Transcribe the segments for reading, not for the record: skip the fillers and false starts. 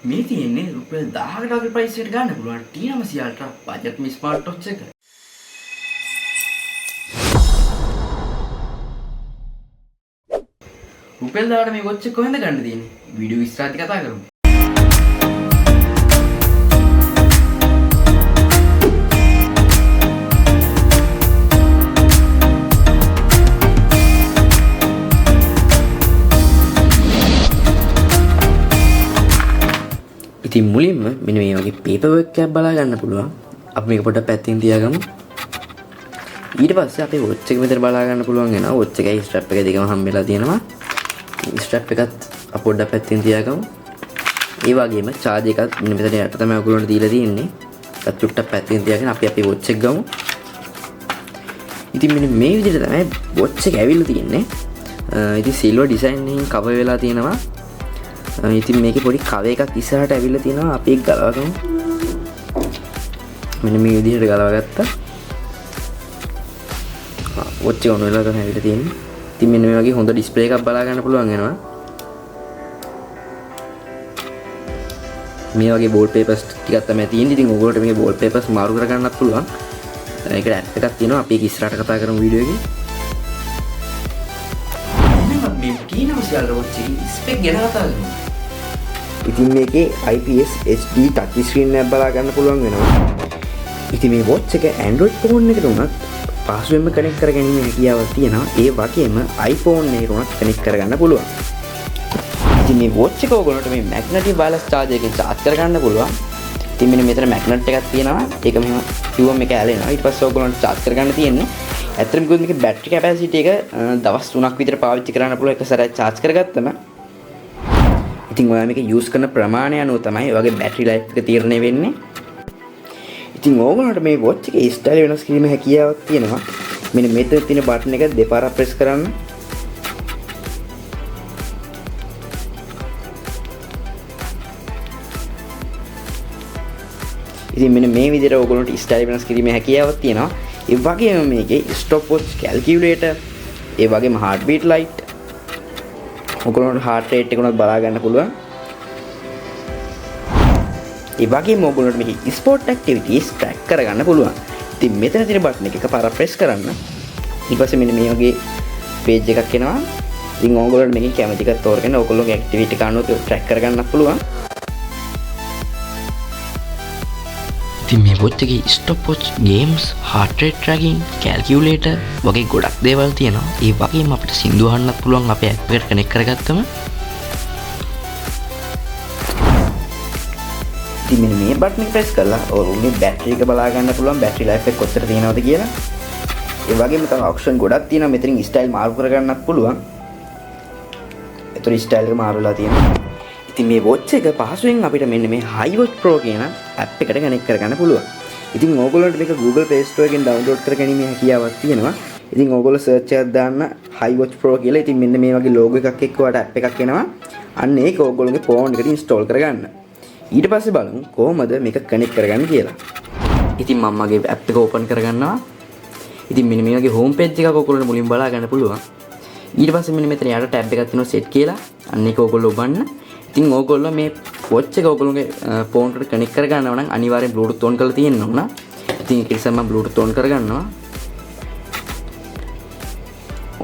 මේ තියෙන්නේ රුපියල් 1000කට වගේ ප්‍රයිස් එකට ගන්න පුළුවන් T900 Ultra budget smart watch එක. රුපියල් 1000කට මේ watch එක කොහෙන්ද ගන්න තියෙන්නේ? වීඩියෝ විස්තරات කතා කරමු. ඉතින් මුලින්ම මෙන්න මේ වගේ පේපර් වර්ක් එකක් බලා ගන්න පුළුවන්. අපි මේක පොඩ්ඩක් පැත්තකින් තියාගමු. ඊට පස්සේ අපේ වොච් එක මෙතන බලා ගන්න පුළුවන් වෙනවා. වොච් එකයි ස්ට්‍රැප් එක දෙකම හම්බෙලා තියෙනවා. ස්ට්‍රැප් එකත් අපි පොඩ්ඩක් පැත්තකින් තියාගමු. ඒ වගේම charge එකත් මෙන්න මෙතන යට තමයි ඔයගොල්ලන්ට දීලා තියෙන්නේ. ඒත් චුට්ටක් පැත්තකින් තියාගෙන අපි අපේ වොච් එක ගමු. ඉතින් මෙන්න මේ විදිහට තමයි වොච් එක ඇවිල්ලා තියෙන්නේ. ඉතින් සිල්වර් ඩිසයින් එකකින් කවර් වෙලා තියෙනවා. ඉතින් මේකේ පොඩි කව එකක් ඉස්සරහට ඇවිල්ලා තියෙනවා. අපි ඒක ගලවගමු. මෙන්න මේ විදිහට ගලවගත්තා. වොච් එක ඔන් වෙලා තමයි ඇවිල්ලා තියෙන්නේ. ඉතින් මෙන්න මේ වගේ හොඳ ඩිස්ප්ලේ එකක් බලා ගන්න පුළුවන් වෙනවා. මේ වගේ වෝල් පේපර්ස් ටිකක් තමයි තියෙන්නේ. ඉතින් ඔයගොල්ලෝ මේකේ වෝල් පේපර්ස් මාරු කර ගන්නත් පුළුවන්. ඒකට ඇප් එකක් තියෙනවා. අපි ඒක ඉස්සරහට කතා කරමු වීඩියෝ එකේ. මේ T900 වොච් එකේ ස්පෙක් ගැන කතා කරමු. ඉතින් මේකේ IPS HD touch screen එකක් බලා ගන්න පුළුවන් වෙනවා. ඉතින් මේ watch එක Android phone එකට උනත් පහසුවෙන්ම කනෙක්ට් කරගැනීමේ හැකියාවක් තියෙනවා. ඒ වගේම iPhone එකකට උනත් කනෙක්ට් කරගන්න පුළුවන්. ඉතින් මේ watch එක ඔයගොල්ලන්ට මේ magnetic wireless charger එකෙන් charge කරගන්න පුළුවන්. ඉතින් මෙන්න මෙතන magnet එකක් තියෙනවා. ඒක මෙහෙම කිව්වම මේක ඇලෙනවා. ඊට පස්සේ ඔයගොල්ලන්ට charge කරගන්න තියෙන්නේ. ඇත්තටම කිව්වොත් මේකේ battery capacity එක දවස් 3ක් විතර පාවිච්චි කරන්න පුළුවන් එක සැරයක් charge කරගත්තම. ඉතින් ඔයා මේක යූස් කරන ප්‍රමාණය අනුව තමයි ඔයගේ බැටරි ලයිෆ් එක තීරණය වෙන්නේ. ඉතින් ඕගොල්ලන්ට මේ වොච් එකේ ස්ටයිල් වෙනස් කිරීමේ හැකියාවක් තියෙනවා. මෙන්න මෙතන තියෙන බටන් එක දෙපාරක් ප්‍රෙස් කරන්න. ඉතින් මෙන්න මේ විදිහට ඕගොල්ලන්ට ස්ටයිල් වෙනස් කිරීමේ හැකියාවක් තියෙනවා. ඒ වගේම මේකේ ස්ටොප් වොච් කැල්කියුලේටර්, ඒ වගේම heart beat light, ඔයගොල්ලන්ට heart rate එක උනත් බලා ගන්න පුළුවන්. ඒ වගේම ඔයගොල්ලන්ට මේකේ sport activities track කරගන්න පුළුවන්. ඉතින් මෙතන තියෙන බටන් එක එකපාරක් ප්‍රෙස් කරන්න. ඊට පස්සේ මෙන්න මේ වගේ page එකක් එනවා. ඉතින් ඔයගොල්ලන්ට මේකේ කැමති එකක් තෝරගෙන ඔයගොල්ලෝගේ activity එක අනුව track කරගන්නත් පුළුවන්. ඉතින් මේ watch එකේ stopwatch, games, heart rate tracking, calculator වගේ ගොඩක් දේවල් තියෙනවා. ඒ වගේම අපිට සින්දු අහන්නත් පුළුවන් අපේ app එකට කනෙක්ට් කරගත්තම. ඉතින් මෙන්න මේ බටන් එක ප්‍රෙස් කරලා ඔයගොල්ලෝගේ බැටරි එක බලා ගන්න පුළුවන්. බැටරි ලයිෆ් එක කොච්චර තියෙනවද කියලා. ඒ වගේම තව ඔප්ෂන් ගොඩක් තියෙනවා. මෙතනින් ස්ටයිල් මාරු කරගන්නත් පුළුවන්. ඒතර ස්ටයිල් එක මාරු වෙලා තියෙනවා. ඉතින් මේ watch එක පහසුවෙන් අපිට මෙන්න මේ iWatch Pro කියන app එකට කනෙක්ට් කරගන්න පුළුවන්. ඉතින් ඕගොල්ලන්ට මේක Google Play Store එකෙන් download කරගැනීමේ හැකියාවක් තියෙනවා. ඉතින් ඕගොල්ලෝ search එකක් දාන්න iWatch Pro කියලා. ඉතින් මෙන්න මේ වගේ logo එකක් එක්ක ඔයාලට app එකක් එනවා. අන්න ඒක ඕගොල්ලෝගේ phone එකට install කරගන්න. ඊට පස්සේ බලමු කොහොමද මේක කනෙක්ට් කරගන්නේ කියලා. ඉතින් මම මගේ app එක open කරගන්නවා. ඉතින් මෙන්න මේ වගේ home page එකක් ඕගොල්ලන්ට මුලින් බලා ගන්න පුළුවන්. ඊට පස්සේ මෙන්න මෙතන යට tab එකක් තියෙනවා set කියලා. අන්න ඒක ඕගොල්ලෝ ඔබන්න. ඉතින් ඕගොල්ලෝ මේ watch එක ඕගොල්ලෝගේ phone එකට කනෙක්ට් කරගන්නව නම් අනිවාර්යෙන් Bluetooth on කරලා තියෙන්න ඕන. ඉතින් ඒක නිසා මම Bluetooth on කරගන්නවා.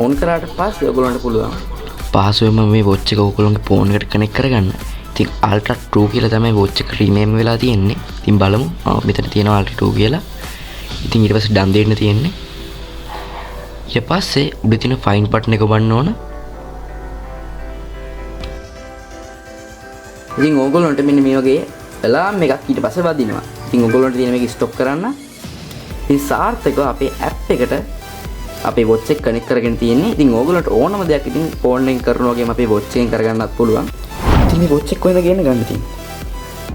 on කරාට පස්සේ ඕගොල්ලන්ට පුළුවන් පහසුවෙන්ම මේ watch එක ඕගොල්ලෝගේ phone එකට කනෙක්ට් කරගන්න. ඉතින් Ultra 2 කියලා තමයි watch එක rename වෙලා තියෙන්නේ. ඉතින් බලමු. මෙතන තියෙනවා Ultra 2 කියලා. ඉතින් ඊට පස්සේ done දෙන්න තියෙන්නේ. ඊට පස්සේ උඩ තියෙන find button එක ඔබන්න ඕන. ඉතින් ඕගොල්ලන්ට මෙන්න මේ වගේ alarm එකක් ඊට පස්සේ වදිනවා. ඉතින් ඕගොල්ලන්ට තියෙන මේක stop කරන්න. ඉතින් සාර්ථකව අපේ app එකට අපේ watch එක connect කරගෙන තියෙන්නේ. ඉතින් ඕගොල්ලන්ට ඕනම දෙයක් ඉතින් phone එකෙන් කරනවා වගේම අපේ watch එකෙන් කරගන්නත් පුළුවන්. ඉතින් මේ watch එක කොහෙන්ද ගේන්න ගන්න තියෙන්නේ?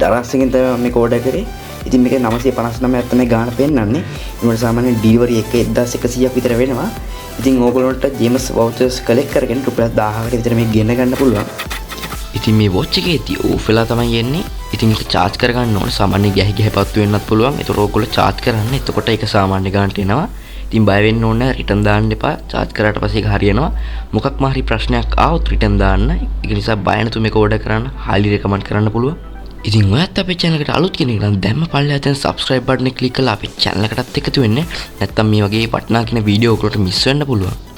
දරස්සකින් තමයි මම මේක order කරේ. ඉතින් මේක 959ක් තමයි ගාන පෙන්නන්නේ. ඒකට සාමාන්‍යයෙන් delivery එක 1100ක් විතර වෙනවා. ඉතින් ඕගොල්ලන්ට GMS vouchers collect කරගෙන රුපියල් 1000කට විතර මේක ගෙන්න ගන්න පුළුවන්. ඉතින් මේ watch එකේදී ඕෆ් වෙලා තමයි යන්නේ. ඉතින් ඒක charge කරගන්න ඕනේ. සාමාන්‍ය ගැහිපත්තු වෙන්නත් පුළුවන්. ඒතර ඕගොල්ලෝ charge කරන්න. එතකොට ඒක සාමාන්‍ය ගානට එනවා. ඉතින් බය වෙන්න ඕනේ නැහැ. return දාන්න එපා. charge කරාට පස්සේ ඒක හරියනවා. මොකක්ම හරි ප්‍රශ්නයක් ආවොත් return දාන්න. ඒක නිසා බය නැතුව මේක order කරන්න highly recommend කරන්න පුළුවන්. ඉතින් ඔයත් අපේ channel එකට අලුත් කෙනෙක් නම් දැම්ම පල්ලෙහා තියෙන subscribe button එක click කරලා අපේ channel එකටත් එකතු වෙන්න. නැත්නම් මේ වගේ වටිනා කියන වීඩියෝ ඔයගොල්ලන්ට මිස් වෙන්න පුළුවන්.